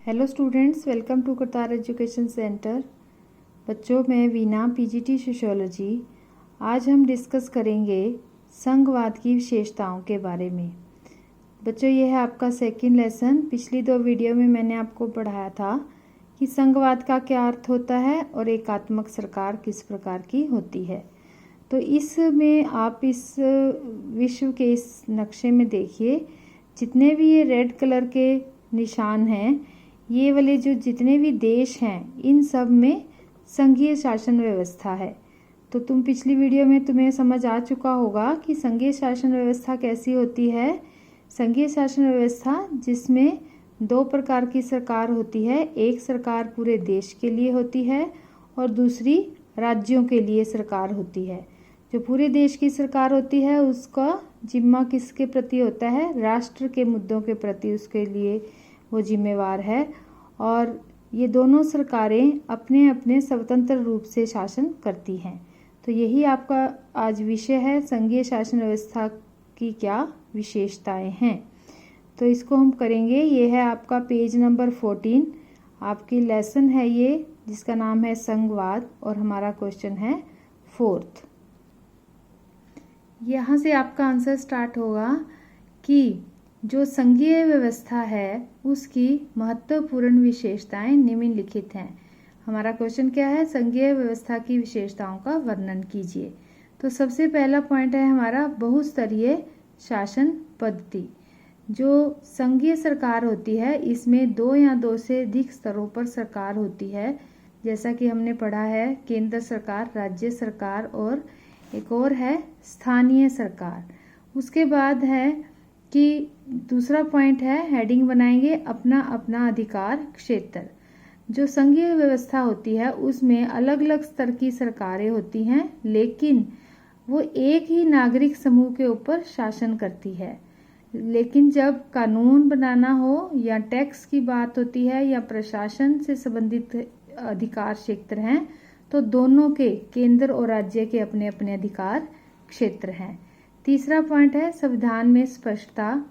Hello students, welcome to Kartar education centre. बच्चों, मैं Veena, PGT sociology. आज हम डिस्कस करेंगे संघवाद की विशेषताओं के बारे में। बच्चों, ये है आपका सेकंड लेसन। पिछली 2 वीडियो में मैंने आपको पढ़ाया था कि संघवाद का क्या अर्थ होता है और एकात्मक सरकार किस प्रकार की होती है। तो इसमें आप इस विश्व के इस नक्शे में देखिए, जितने भी ये रेड कलर के निशान हैं, ये वाले जो जितने भी देश हैं, इन सब में संघीय शासन व्यवस्था है। तो पिछली वीडियो में तुम्हें समझ आ चुका होगा कि संघीय शासन व्यवस्था कैसी होती है। संघीय शासन व्यवस्था जिसमें 2 प्रकार की सरकार होती है। एक सरकार पूरे देश के लिए होती है और दूसरी राज्यों के लिए सरकार होती है। जो पूरे देश की सरकार होती है उसका जिम्मा किसके प्रति होता है? राष्ट्र के मुद्दों के प्रति उसके लिए वो जिम्मेवार है। और ये दोनों सरकारें अपने अपने स्वतंत्र रूप से शासन करती हैं। तो यही आपका आज विषय है, संघीय शासन व्यवस्था की क्या विशेषताएं हैं। तो इसको हम करेंगे। ये है आपका पेज नंबर 14, आपकी लेसन है ये, जिसका नाम है संघवाद, और हमारा क्वेश्चन है 4th। यहाँ से आपका आंसर स्टार्ट होगा कि जो संघीय व्यवस्था है उसकी महत्वपूर्ण विशेषताएं निम्नलिखित हैं। हमारा क्वेश्चन क्या है? संघीय व्यवस्था की विशेषताओं का वर्णन कीजिए। तो सबसे पहला पॉइंट है हमारा बहुस्तरीय शासन पद्धति। जो संघीय सरकार होती है इसमें 2 या 2 से अधिक स्तरों पर सरकार होती है। जैसा कि हमने पढ़ा है, केंद्र सरकार, राज्य सरकार और एक और है स्थानीय सरकार। उसके बाद है कि दूसरा पॉइंट है, हेडिंग बनाएंगे अपना अपना अधिकार क्षेत्र। जो संघीय व्यवस्था होती है उसमें अलग अलग स्तर की सरकारें होती हैं, लेकिन वो एक ही नागरिक समूह के ऊपर शासन करती है। लेकिन जब कानून बनाना हो या टैक्स की बात होती है या प्रशासन से संबंधित अधिकार क्षेत्र हैं, तो दोनों के, केंद्र और राज्य के, अपने अपने अधिकार क्षेत्र हैं। तीसरा पॉइंट है संविधान में स्पष्टता।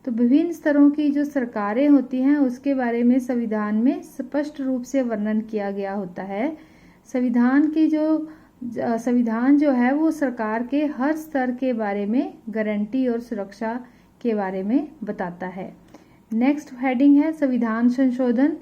तो विभिन्न स्तरों की जो सरकारें होती हैं उसके बारे में संविधान में स्पष्ट रूप से वर्णन किया गया होता है। संविधान जो है वो सरकार के हर स्तर के बारे में गारंटी और सुरक्षा के बारे में बताता है। नेक्स्ट हेडिंग है संविधान संशोधन,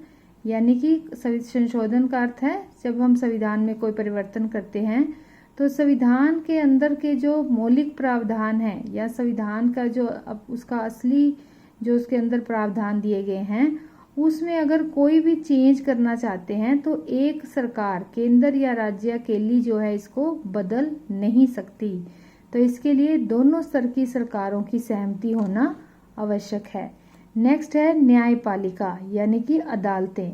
यानी कि संशोधन का अर्थ है जब हम संविधान में कोई परिवर्तन करते हैं तो संविधान के अंदर के जो मौलिक प्रावधान हैं या संविधान का जो उसका असली जो उसके अंदर प्रावधान दिए गए हैं उसमें अगर कोई भी चेंज करना चाहते हैं तो एक सरकार, केंद्र या राज्य अकेली जो है इसको बदल नहीं सकती। तो इसके लिए दोनों स्तर की सरकारों की सहमति होना आवश्यक है। नेक्स्ट है न्यायपालिका, यानी कि अदालतें।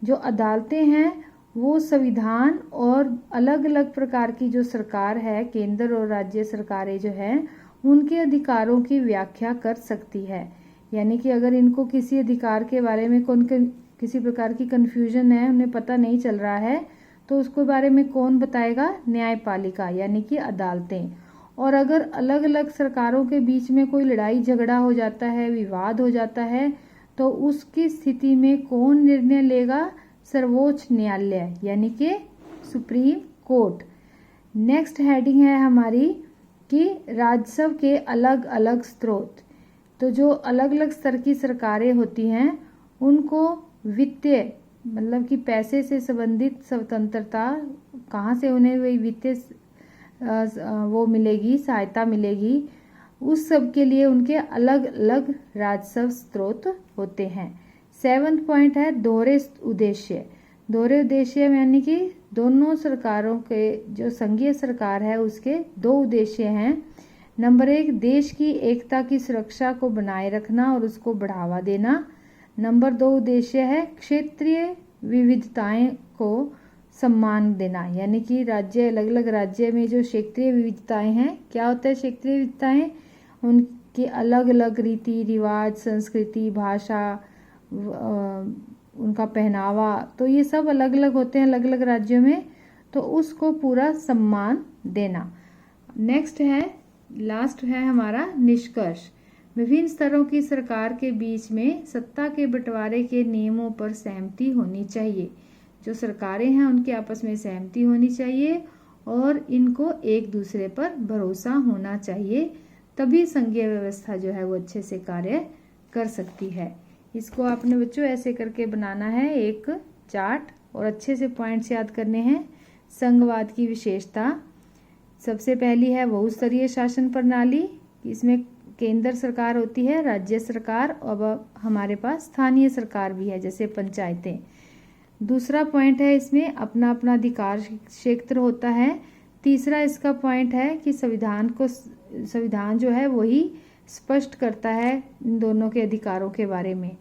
जो अदालतें हैं वो संविधान और अलग अलग प्रकार की जो सरकार है, केंद्र और राज्य सरकारें जो हैं, उनके अधिकारों की व्याख्या कर सकती है। यानी कि अगर इनको किसी अधिकार के बारे में किसी प्रकार की कंफ्यूजन है, उन्हें पता नहीं चल रहा है, तो उसके बारे में कौन बताएगा? न्यायपालिका, यानी कि अदालतें। और अगर अलग अलग सरकारों के बीच में कोई लड़ाई झगड़ा हो जाता है, विवाद हो जाता है, तो उसकी स्थिति में कौन निर्णय लेगा? सर्वोच्च न्यायालय, यानी कि सुप्रीम कोर्ट। नेक्स्ट हेडिंग है हमारी कि राजस्व के अलग अलग स्रोत। तो जो अलग अलग स्तर की सरकारें होती हैं उनको वित्तीय, मतलब कि पैसे से संबंधित स्वतंत्रता, कहाँ से उन्हें वही वित्तीय वो मिलेगी, सहायता मिलेगी, उस सब के लिए उनके अलग अलग राजस्व स्रोत होते हैं। 7th पॉइंट है दोहरे उद्देश्य। दोहरे उद्देश्य यानी कि दोनों सरकारों के, जो संघीय सरकार है उसके 2 उद्देश्य हैं। नंबर 1, देश की एकता की सुरक्षा को बनाए रखना और उसको बढ़ावा देना। नंबर 2 उद्देश्य है क्षेत्रीय विविधताएं को सम्मान देना, यानी कि राज्य, अलग अलग राज्य में जो क्षेत्रीय विविधताएं हैं, क्या होता है क्षेत्रीय विविधताएं? उनके अलग अलग रीति रिवाज, संस्कृति, भाषा, उनका पहनावा, तो ये सब अलग अलग होते हैं अलग अलग राज्यों में, तो उसको पूरा सम्मान देना। नेक्स्ट है, लास्ट है हमारा निष्कर्ष। विभिन्न स्तरों की सरकार के बीच में सत्ता के बंटवारे के नियमों पर सहमति होनी चाहिए। जो सरकारें हैं उनके आपस में सहमति होनी चाहिए और इनको एक दूसरे पर भरोसा होना चाहिए, तभी संघीय व्यवस्था जो है वो अच्छे से कार्य कर सकती है। इसको आपने बच्चों ऐसे करके बनाना है एक चार्ट और अच्छे से पॉइंट्स याद करने हैं। संघवाद की विशेषता, सबसे पहली है बहुस्तरीय शासन प्रणाली। इसमें केंद्र सरकार होती है, राज्य सरकार, और हमारे पास स्थानीय सरकार भी है जैसे पंचायतें। दूसरा पॉइंट है इसमें अपना अपना अधिकार क्षेत्र होता है। तीसरा इसका पॉइंट है कि संविधान जो है वही स्पष्ट करता है इन दोनों के अधिकारों के बारे में।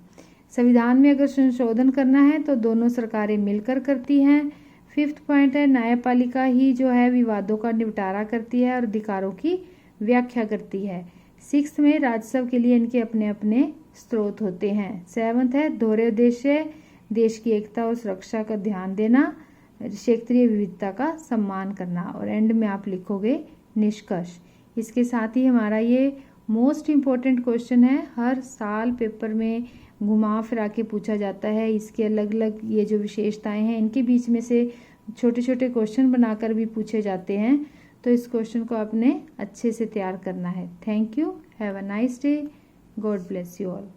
संविधान में अगर संशोधन करना है तो दोनों सरकारें मिलकर करती हैं। फिफ्थ पॉइंट है न्यायपालिका ही जो है विवादों का निपटारा करती है और अधिकारों की व्याख्या करती है। सिक्स्थ में राज्यसभा के लिए इनके अपने अपने स्रोत होते हैं। सेवंथ है दोहरे उद्देश्य, देश की एकता और सुरक्षा का ध्यान देना, क्षेत्रीय विविधता का सम्मान करना, और एंड में आप लिखोगे निष्कर्ष। इसके साथ ही हमारा ये मोस्ट इम्पोर्टेंट क्वेश्चन है, हर साल पेपर में घुमा फिरा के पूछा जाता है। इसके अलग अलग ये जो विशेषताएं हैं इनके बीच में से छोटे छोटे क्वेश्चन बनाकर भी पूछे जाते हैं, तो इस क्वेश्चन को आपने अच्छे से तैयार करना है। Thank you, have a nice day, God bless you all.